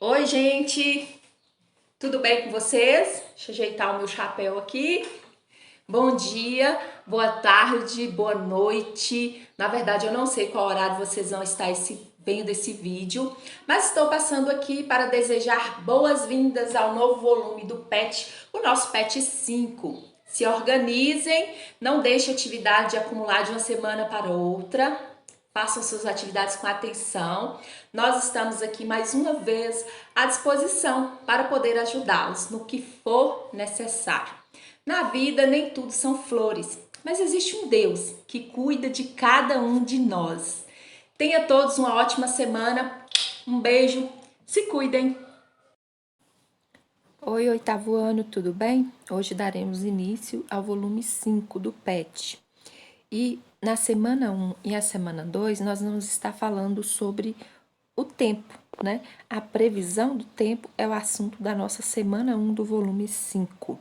Oi, gente! Tudo bem com vocês? Deixa eu ajeitar o meu chapéu aqui. Bom dia, boa tarde, boa noite. Na verdade, eu não sei qual horário vocês vão estar vendo esse vídeo, mas estou passando aqui para desejar boas-vindas ao novo volume do PET, o nosso PET 5. Se organizem, não deixe a atividade acumular de uma semana para outra. Façam suas atividades com atenção. Nós estamos aqui mais uma vez à disposição para poder ajudá-los no que for necessário. Na vida, nem tudo são flores, mas existe um Deus que cuida de cada um de nós. Tenha todos uma ótima semana. Um beijo. Se cuidem. Oi, oitavo ano, tudo bem? Hoje daremos início ao volume 5 do PET. E na semana 1 e a semana 2, nós vamos estar falando sobre o tempo, né? A previsão do tempo é o assunto da nossa semana 1 do volume 5.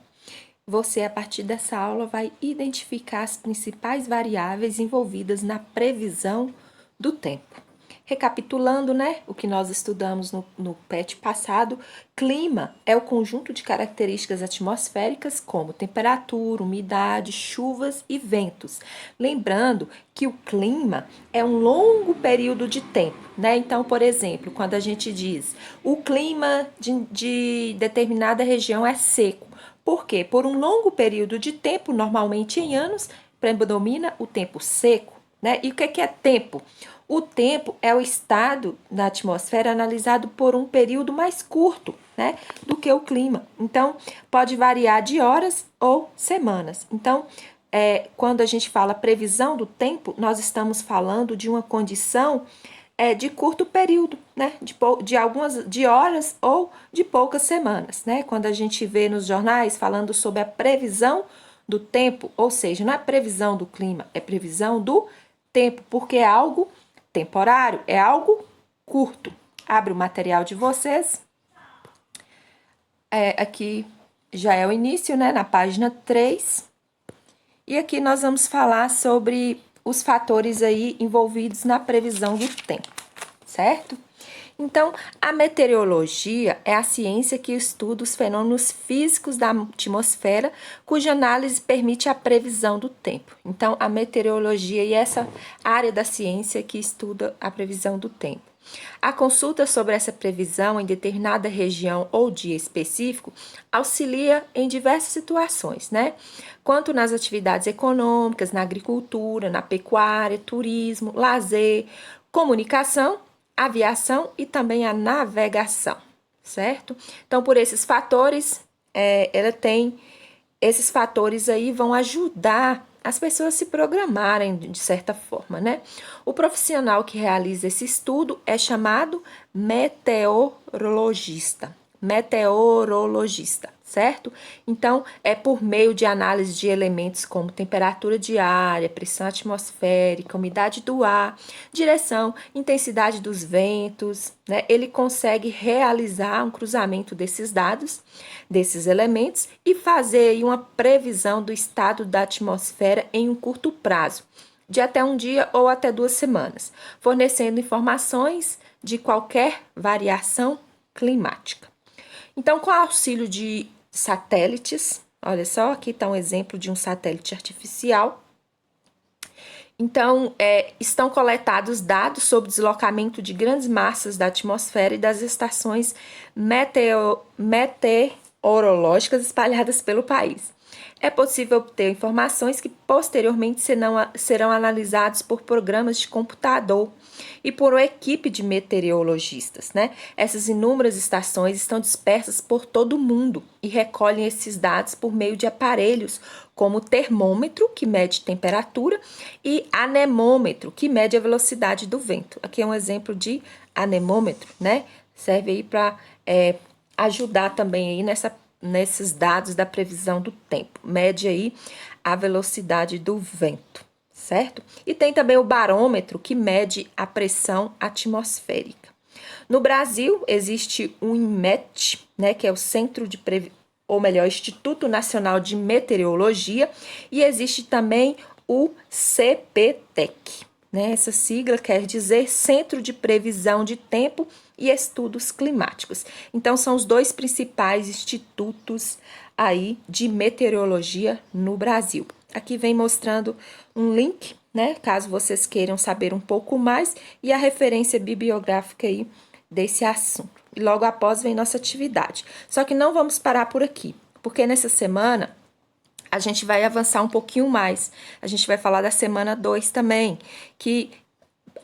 Você, a partir dessa aula, vai identificar as principais variáveis envolvidas na previsão do tempo. Recapitulando, né, o que nós estudamos no PET passado, clima é o conjunto de características atmosféricas como temperatura, umidade, chuvas e ventos. Lembrando que o clima é um longo período de tempo, né? Então, por exemplo, quando a gente diz o clima de determinada região é seco, por quê? Por um longo período de tempo, normalmente em anos, predomina o tempo seco, né? E o que é tempo? O tempo é o estado da atmosfera analisado por um período mais curto, né, do que o clima. Então, pode variar de horas ou semanas. Então, quando a gente fala previsão do tempo, nós estamos falando de uma condição de curto período, né? De algumas de horas ou de poucas semanas, né? Quando a gente vê nos jornais falando sobre a previsão do tempo, ou seja, não é previsão do clima, é previsão do tempo, porque é algo temporário, é algo curto. Abre o material de vocês. Aqui já é o início, né? Na página 3. E aqui nós vamos falar sobre os fatores aí envolvidos na previsão do tempo, certo? Então, a meteorologia é a ciência que estuda os fenômenos físicos da atmosfera, cuja análise permite a previsão do tempo. Então, a meteorologia é essa área da ciência que estuda a previsão do tempo. A consulta sobre essa previsão em determinada região ou dia específico auxilia em diversas situações, né? Quanto nas atividades econômicas, na agricultura, na pecuária, turismo, lazer, comunicação, aviação e também a navegação, certo? Então, por esses fatores, esses fatores aí vão ajudar as pessoas a se programarem de certa forma, né? O profissional que realiza esse estudo é chamado meteorologista. Meteorologista, certo? Então, é por meio de análise de elementos como temperatura diária, pressão atmosférica, umidade do ar, direção, intensidade dos ventos, né? Ele consegue realizar um cruzamento desses dados, desses elementos e fazer aí uma previsão do estado da atmosfera em um curto prazo, de até um dia ou até 2 semanas, fornecendo informações de qualquer variação climática. Então, com o auxílio de satélites, olha só, aqui está um exemplo de um satélite artificial. Então, estão coletados dados sobre o deslocamento de grandes massas da atmosfera e das estações meteorológicas espalhadas pelo país. É possível obter informações que posteriormente serão analisadas por programas de computador e por uma equipe de meteorologistas, né? Essas inúmeras estações estão dispersas por todo o mundo e recolhem esses dados por meio de aparelhos como o termômetro, que mede temperatura, e anemômetro, que mede a velocidade do vento. Aqui é um exemplo de anemômetro, né? Serve aí para ajudar também aí nesses dados da previsão do tempo. Mede aí a velocidade do vento, certo? E tem também o barômetro, que mede a pressão atmosférica. No Brasil, existe o INMET, né, que é o Instituto Nacional de Meteorologia, e existe também o CPTEC. né? Essa sigla quer dizer Centro de Previsão de Tempo e Estudos Climáticos. Então, são os dois principais institutos aí de meteorologia no Brasil. Aqui vem mostrando um link, né? Caso vocês queiram saber um pouco mais, e a referência bibliográfica aí desse assunto. E logo após vem nossa atividade. Só que não vamos parar por aqui, porque nessa semana a gente vai avançar um pouquinho mais. A gente vai falar da semana 2 também, que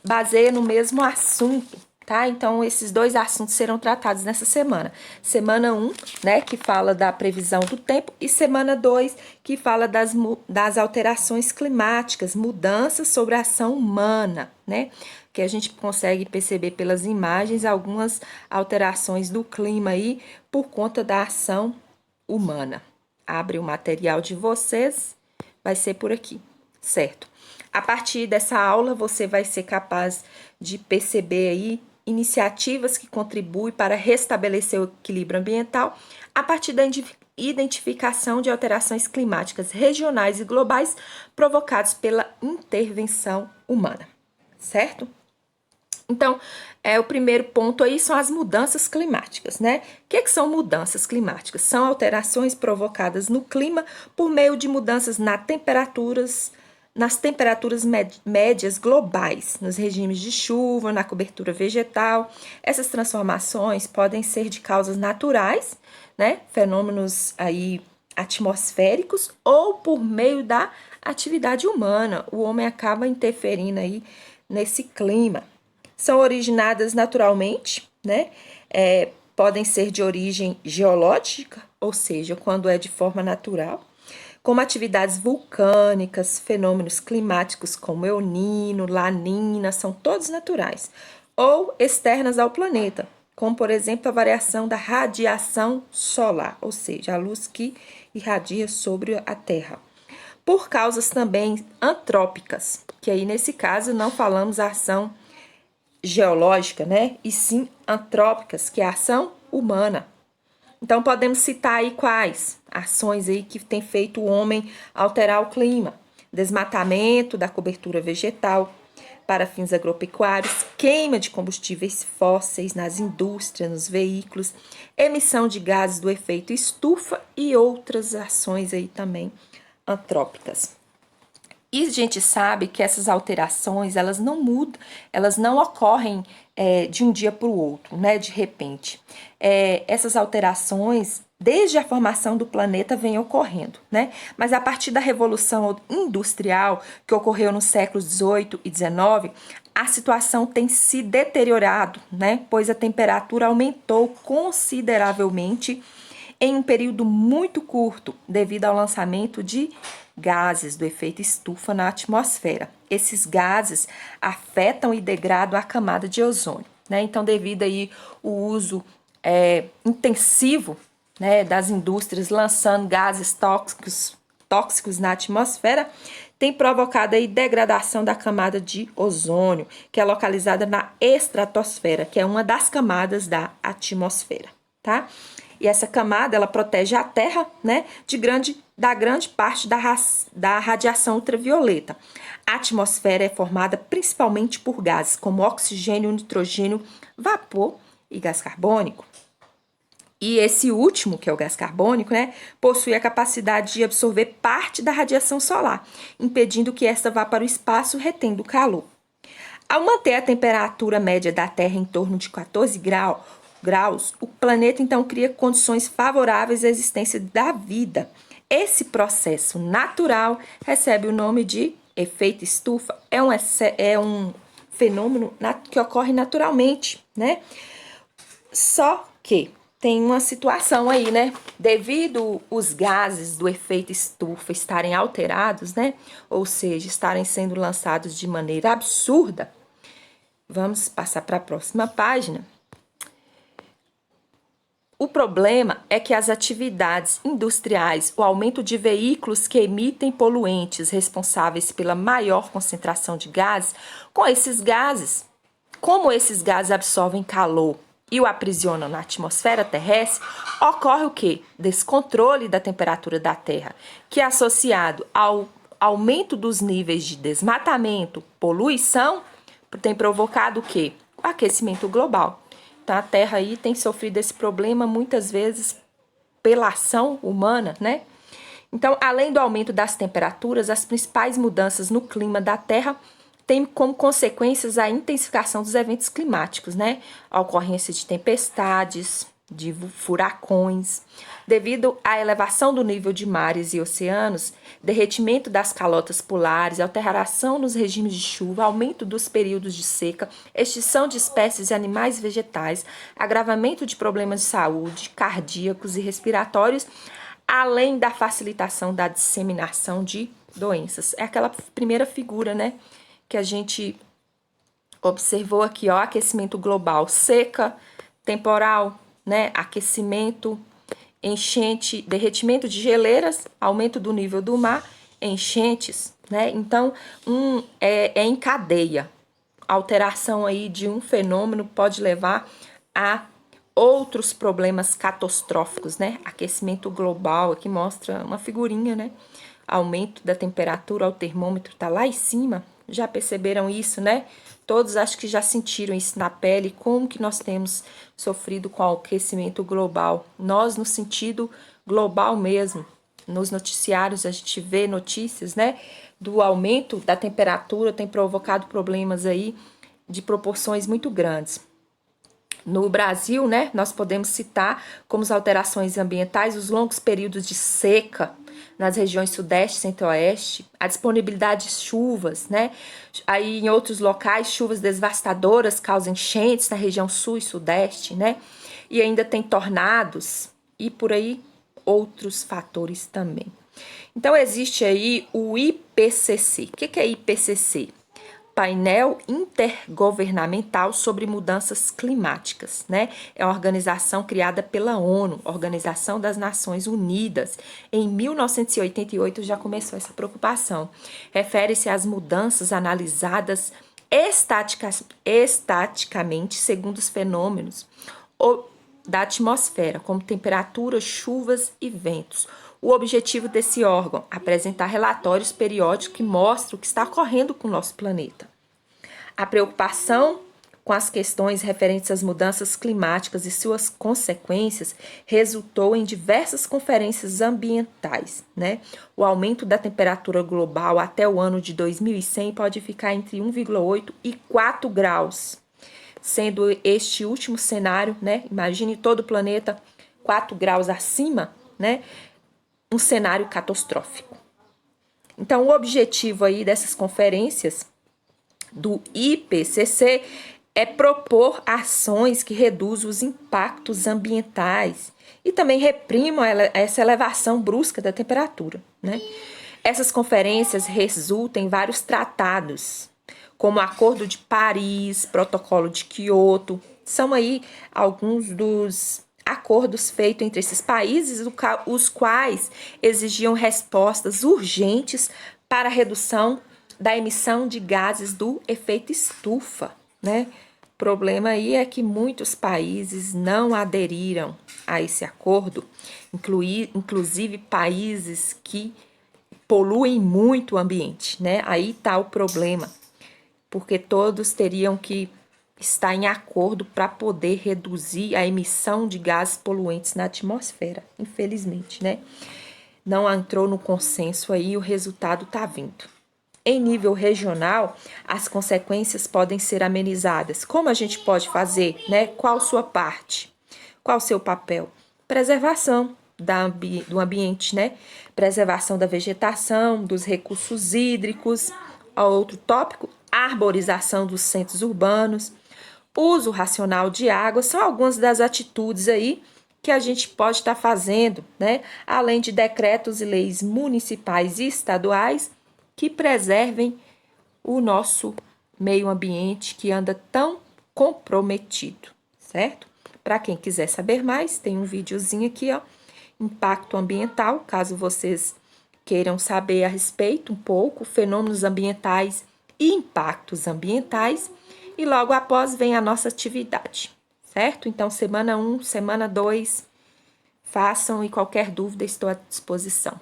baseia no mesmo assunto, tá? Então, esses dois assuntos serão tratados nessa semana. Semana 1, né, que fala da previsão do tempo, e semana 2, que fala das alterações climáticas, mudanças sobre a ação humana, né? Que a gente consegue perceber pelas imagens algumas alterações do clima aí por conta da ação humana. Abre o material de vocês, vai ser por aqui, certo? A partir dessa aula, você vai ser capaz de perceber aí iniciativas que contribuem para restabelecer o equilíbrio ambiental a partir da identificação de alterações climáticas regionais e globais provocadas pela intervenção humana, certo? Então, o primeiro ponto aí são as mudanças climáticas, né? O que são mudanças climáticas? São alterações provocadas no clima por meio de mudanças nas temperaturas médias globais, nos regimes de chuva, na cobertura vegetal. Essas transformações podem ser de causas naturais, né? Fenômenos aí atmosféricos, ou por meio da atividade humana. O homem acaba interferindo aí nesse clima. São originadas naturalmente, né? Podem ser de origem geológica, ou seja, quando é de forma natural, como atividades vulcânicas, fenômenos climáticos como El Niño, Laninha, são todos naturais, ou externas ao planeta, como, por exemplo, a variação da radiação solar, ou seja, a luz que irradia sobre a Terra. Por causas também antrópicas, que aí nesse caso não falamos a ação geológica, né? E sim antrópicas, que é a ação humana. Então, podemos citar aí quais ações aí que tem feito o homem alterar o clima: desmatamento da cobertura vegetal para fins agropecuários, queima de combustíveis fósseis nas indústrias, nos veículos, emissão de gases do efeito estufa e outras ações aí também antrópicas. E a gente sabe que essas alterações, elas não mudam, elas não ocorrem de um dia para o outro, né, de repente. Essas alterações, desde a formação do planeta, vêm ocorrendo, né? Mas a partir da Revolução Industrial, que ocorreu nos séculos XVIII e XIX, a situação tem se deteriorado, né? Pois a temperatura aumentou consideravelmente em um período muito curto, devido ao lançamento de gases do efeito estufa na atmosfera. Esses gases afetam e degradam a camada de ozônio, né? Então, devido aí o uso intensivo, né, das indústrias lançando gases tóxicos na atmosfera, tem provocado aí degradação da camada de ozônio, que é localizada na estratosfera, que é uma das camadas da atmosfera, tá? E essa camada, ela protege a Terra, né, da grande parte da radiação ultravioleta. A atmosfera é formada principalmente por gases como oxigênio, nitrogênio, vapor e gás carbônico. E esse último, que é o gás carbônico, né, possui a capacidade de absorver parte da radiação solar, impedindo que esta vá para o espaço, retendo o calor. Ao manter a temperatura média da Terra em torno de 14 graus, o planeta então cria condições favoráveis à existência da vida. Esse processo natural recebe o nome de efeito estufa. É um fenômeno que ocorre naturalmente, né? Só que tem uma situação aí, né? Devido os gases do efeito estufa estarem alterados, né? Ou seja, estarem sendo lançados de maneira absurda. Vamos passar para a próxima página. O problema é que as atividades industriais, o aumento de veículos que emitem poluentes responsáveis pela maior concentração de gases, como esses gases absorvem calor e o aprisionam na atmosfera terrestre, ocorre o quê? Descontrole da temperatura da Terra, que é associado ao aumento dos níveis de desmatamento, poluição, tem provocado o quê? O aquecimento global. Então, a Terra aí tem sofrido esse problema muitas vezes pela ação humana, né? Então, além do aumento das temperaturas, as principais mudanças no clima da Terra têm como consequências a intensificação dos eventos climáticos, né? A ocorrência de tempestades, de furacões, devido à elevação do nível de mares e oceanos, derretimento das calotas polares, alteração nos regimes de chuva, aumento dos períodos de seca, extinção de espécies de animais e vegetais, agravamento de problemas de saúde, cardíacos e respiratórios, além da facilitação da disseminação de doenças. É aquela primeira figura, né, que a gente observou aqui, ó, aquecimento global, seca, temporal, né, aquecimento, enchente, derretimento de geleiras, aumento do nível do mar, enchentes, né? Então, é em cadeia. A alteração aí de um fenômeno pode levar a outros problemas catastróficos, né? Aquecimento global, aqui mostra uma figurinha, né? Aumento da temperatura, o termômetro tá lá em cima. Já perceberam isso, né? Todos acho que já sentiram isso na pele, como que nós temos sofrido com o aquecimento global. Nós, no sentido global mesmo, nos noticiários a gente vê notícias, né, do aumento da temperatura, tem provocado problemas aí de proporções muito grandes. No Brasil, né, nós podemos citar como as alterações ambientais, os longos períodos de seca nas regiões sudeste e centro-oeste, a disponibilidade de chuvas, né? Aí em outros locais, chuvas devastadoras causam enchentes na região sul e sudeste, né? E ainda tem tornados e por aí outros fatores também. Então existe aí o IPCC. O que é IPCC? Painel Intergovernamental sobre Mudanças Climáticas, né? É uma organização criada pela ONU, Organização das Nações Unidas. Em 1988 já começou essa preocupação. Refere-se às mudanças analisadas estaticamente segundo os fenômenos da atmosfera, como temperatura, chuvas e ventos. O objetivo desse órgão é apresentar relatórios periódicos que mostram o que está ocorrendo com o nosso planeta. A preocupação com as questões referentes às mudanças climáticas e suas consequências resultou em diversas conferências ambientais, né? O aumento da temperatura global até o ano de 2100 pode ficar entre 1,8 e 4 graus, sendo este último cenário, né? Imagine todo o planeta 4 graus acima, né? Um cenário catastrófico. Então, o objetivo aí dessas conferências do IPCC é propor ações que reduzam os impactos ambientais e também reprimam essa elevação brusca da temperatura, né? Essas conferências resultam em vários tratados, como o Acordo de Paris, Protocolo de Quioto, são aí alguns dos acordos feitos entre esses países, os quais exigiam respostas urgentes para a redução da emissão de gases do efeito estufa, né? O problema aí é que muitos países não aderiram a esse acordo, inclusive países que poluem muito o ambiente, né? Aí está o problema, porque todos teriam que estar em acordo para poder reduzir a emissão de gases poluentes na atmosfera, infelizmente, né? Não entrou no consenso aí, o resultado está vindo. Em nível regional, as consequências podem ser amenizadas. Como a gente pode fazer, né? Qual a sua parte? Qual o seu papel? Preservação do ambiente, né? Preservação da vegetação, dos recursos hídricos. Outro tópico, arborização dos centros urbanos, uso racional de água, são algumas das atitudes aí que a gente pode estar fazendo, né? Além de decretos e leis municipais e estaduais que preservem o nosso meio ambiente que anda tão comprometido, certo? Para quem quiser saber mais, tem um videozinho aqui, ó, impacto ambiental, caso vocês queiram saber a respeito um pouco, fenômenos ambientais e impactos ambientais, e logo após vem a nossa atividade, certo? Então, semana 1, semana 2, façam e qualquer dúvida estou à disposição.